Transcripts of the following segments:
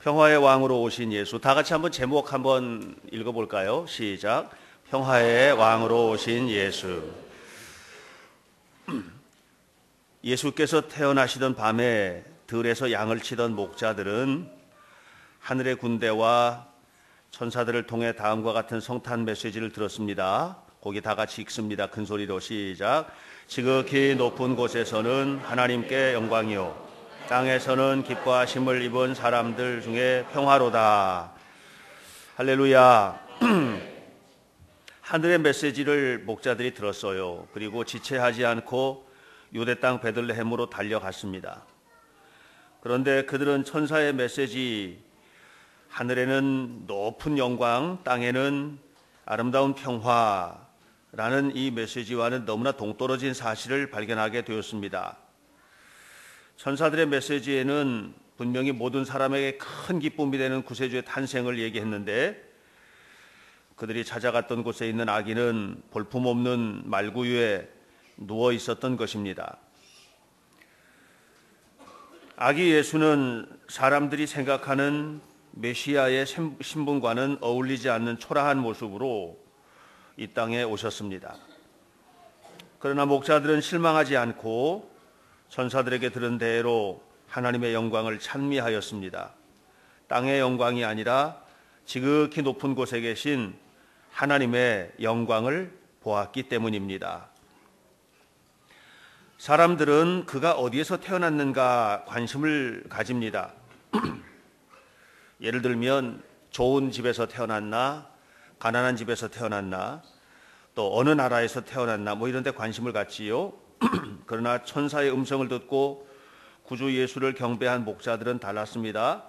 평화의 왕으로 오신 예수. 다 같이 한번 제목 한번 읽어볼까요? 시작. 평화의 왕으로 오신 예수. 예수께서 태어나시던 밤에 들에서 양을 치던 목자들은 하늘의 군대와 천사들을 통해 다음과 같은 성탄 메시지를 들었습니다. 거기 다 같이 읽습니다. 큰 소리로 시작. 지극히 높은 곳에서는 하나님께 영광이요, 땅에서는 기뻐하심을 입은 사람들 중에 평화로다. 할렐루야. 하늘의 메시지를 목자들이 들었어요. 그리고 지체하지 않고 유대 땅 베들레헴으로 달려갔습니다. 그런데 그들은 천사의 메시지, 하늘에는 높은 영광, 땅에는 아름다운 평화라는 이 메시지와는 너무나 동떨어진 사실을 발견하게 되었습니다. 천사들의 메시지에는 분명히 모든 사람에게 큰 기쁨이 되는 구세주의 탄생을 얘기했는데, 그들이 찾아갔던 곳에 있는 아기는 볼품없는 말구유에 누워 있었던 것입니다. 아기 예수는 사람들이 생각하는 메시아의 신분과는 어울리지 않는 초라한 모습으로 이 땅에 오셨습니다. 그러나 목자들은 실망하지 않고 천사들에게 들은 대로 하나님의 영광을 찬미하였습니다. 땅의 영광이 아니라 지극히 높은 곳에 계신 하나님의 영광을 보았기 때문입니다. 사람들은 그가 어디에서 태어났는가 관심을 가집니다. 예를 들면 좋은 집에서 태어났나, 가난한 집에서 태어났나, 또 어느 나라에서 태어났나, 이런 데 관심을 갖지요. 그러나 천사의 음성을 듣고 구주 예수를 경배한 목자들은 달랐습니다.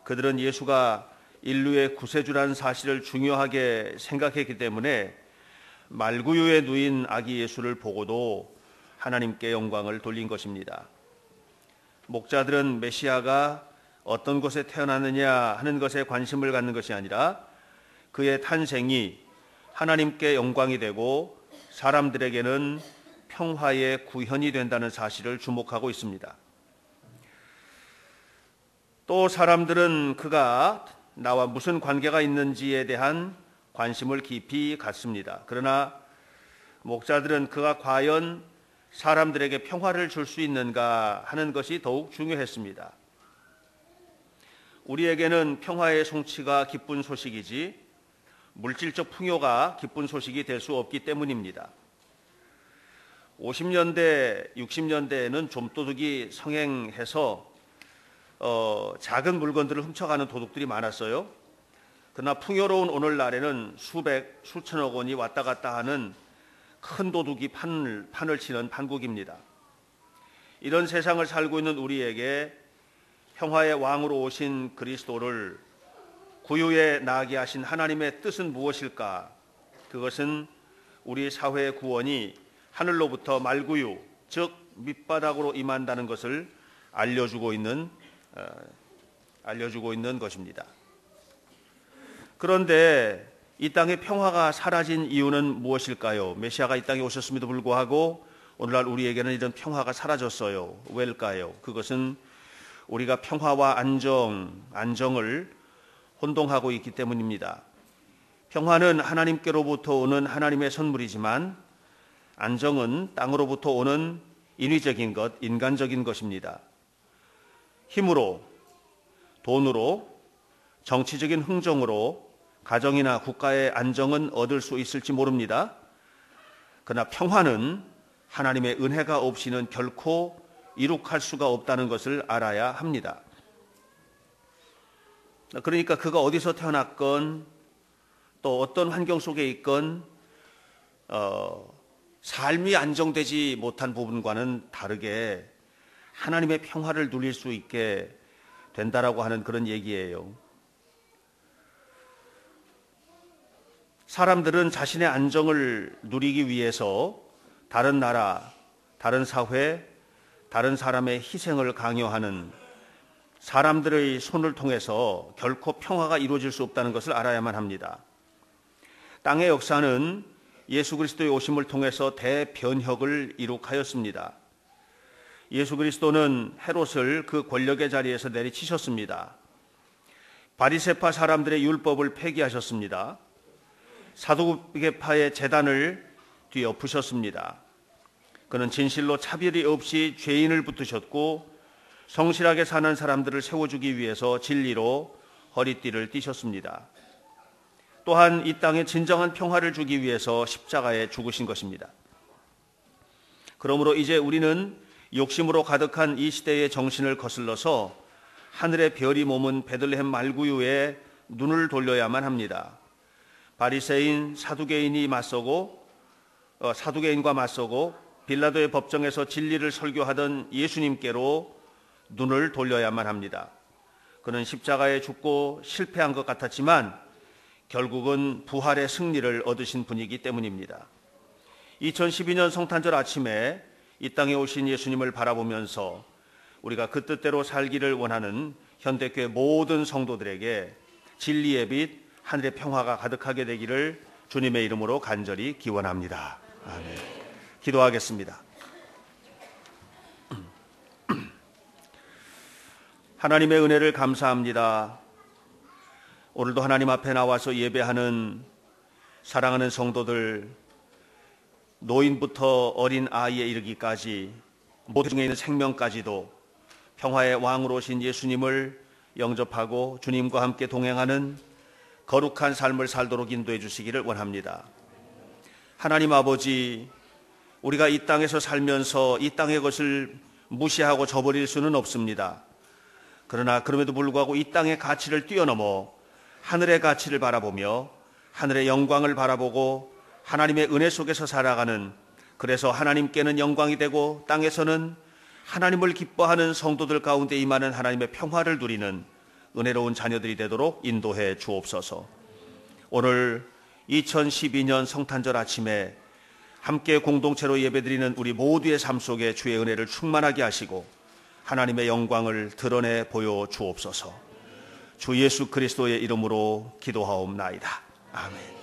그들은 예수가 인류의 구세주라는 사실을 중요하게 생각했기 때문에 말구유에 누인 아기 예수를 보고도 하나님께 영광을 돌린 것입니다. 목자들은 메시아가 어떤 곳에 태어났느냐 하는 것에 관심을 갖는 것이 아니라 그의 탄생이 하나님께 영광이 되고 사람들에게는 평화의 구현이 된다는 사실을 주목하고 있습니다. 또 사람들은 그가 나와 무슨 관계가 있는지에 대한 관심을 깊이 갖습니다. 그러나 목자들은 그가 과연 사람들에게 평화를 줄 수 있는가 하는 것이 더욱 중요했습니다. 우리에게는 평화의 성취가 기쁜 소식이지 물질적 풍요가 기쁜 소식이 될 수 없기 때문입니다. 50년대, 60년대에는 좀도둑이 성행해서 작은 물건들을 훔쳐가는 도둑들이 많았어요. 그러나 풍요로운 오늘날에는 수백, 수천억 원이 왔다 갔다 하는 큰 도둑이 판을 치는 판국입니다. 이런 세상을 살고 있는 우리에게 평화의 왕으로 오신 그리스도를 구유에 나게 하신 하나님의 뜻은 무엇일까? 그것은 우리 사회의 구원이 하늘로부터 말구유, 즉 밑바닥으로 임한다는 것을 알려주고 있는 것입니다. 그런데 이 땅의 평화가 사라진 이유는 무엇일까요? 메시아가 이 땅에 오셨음에도 불구하고 오늘날 우리에게는 이런 평화가 사라졌어요. 왜일까요? 그것은 우리가 평화와 안정을 혼동하고 있기 때문입니다. 평화는 하나님께로부터 오는 하나님의 선물이지만 안정은 땅으로부터 오는 인위적인 것, 인간적인 것입니다. 힘으로, 돈으로, 정치적인 흥정으로 가정이나 국가의 안정은 얻을 수 있을지 모릅니다. 그러나 평화는 하나님의 은혜가 없이는 결코 이룩할 수가 없다는 것을 알아야 합니다. 그러니까 그가 어디서 태어났건 또 어떤 환경 속에 있건 삶이 안정되지 못한 부분과는 다르게 하나님의 평화를 누릴 수 있게 된다라고 하는 그런 얘기예요. 사람들은 자신의 안정을 누리기 위해서 다른 나라, 다른 사회, 다른 사람의 희생을 강요하는 사람들의 손을 통해서 결코 평화가 이루어질 수 없다는 것을 알아야만 합니다. 땅의 역사는 예수 그리스도의 오심을 통해서 대변혁을 이룩하였습니다. 예수 그리스도는 헤롯을 그 권력의 자리에서 내리치셨습니다. 바리새파 사람들의 율법을 폐기하셨습니다. 사두개파의 제단을 뒤엎으셨습니다. 그는 진실로 차별이 없이 죄인을 붙드셨고 성실하게 사는 사람들을 세워주기 위해서 진리로 허리띠를 띠셨습니다. 또한 이 땅에 진정한 평화를 주기 위해서 십자가에 죽으신 것입니다. 그러므로 이제 우리는 욕심으로 가득한 이 시대의 정신을 거슬러서 하늘의 별이 머문 베들레헴 말구유에 눈을 돌려야만 합니다. 바리새인 사두개인과 맞서고 빌라도의 법정에서 진리를 설교하던 예수님께로 눈을 돌려야만 합니다. 그는 십자가에 죽고 실패한 것 같았지만 결국은 부활의 승리를 얻으신 분이기 때문입니다. 2012년 성탄절 아침에 이 땅에 오신 예수님을 바라보면서 우리가 그 뜻대로 살기를 원하는 현대교회 모든 성도들에게 진리의 빛, 하늘의 평화가 가득하게 되기를 주님의 이름으로 간절히 기원합니다. 아멘. 기도하겠습니다. 하나님의 은혜를 감사합니다. 오늘도 하나님 앞에 나와서 예배하는 사랑하는 성도들, 노인부터 어린 아이에 이르기까지 모든 중에 있는 생명까지도 평화의 왕으로 오신 예수님을 영접하고 주님과 함께 동행하는 거룩한 삶을 살도록 인도해 주시기를 원합니다. 하나님 아버지, 우리가 이 땅에서 살면서 이 땅의 것을 무시하고 저버릴 수는 없습니다. 그러나 그럼에도 불구하고 이 땅의 가치를 뛰어넘어 하늘의 가치를 바라보며 하늘의 영광을 바라보고 하나님의 은혜 속에서 살아가는, 그래서 하나님께는 영광이 되고 땅에서는 하나님을 기뻐하는 성도들 가운데 임하는 하나님의 평화를 누리는 은혜로운 자녀들이 되도록 인도해 주옵소서. 오늘 2012년 성탄절 아침에 함께 공동체로 예배드리는 우리 모두의 삶 속에 주의 은혜를 충만하게 하시고 하나님의 영광을 드러내 보여 주옵소서. 주 예수 그리스도의 이름으로 기도하옵나이다. 아멘.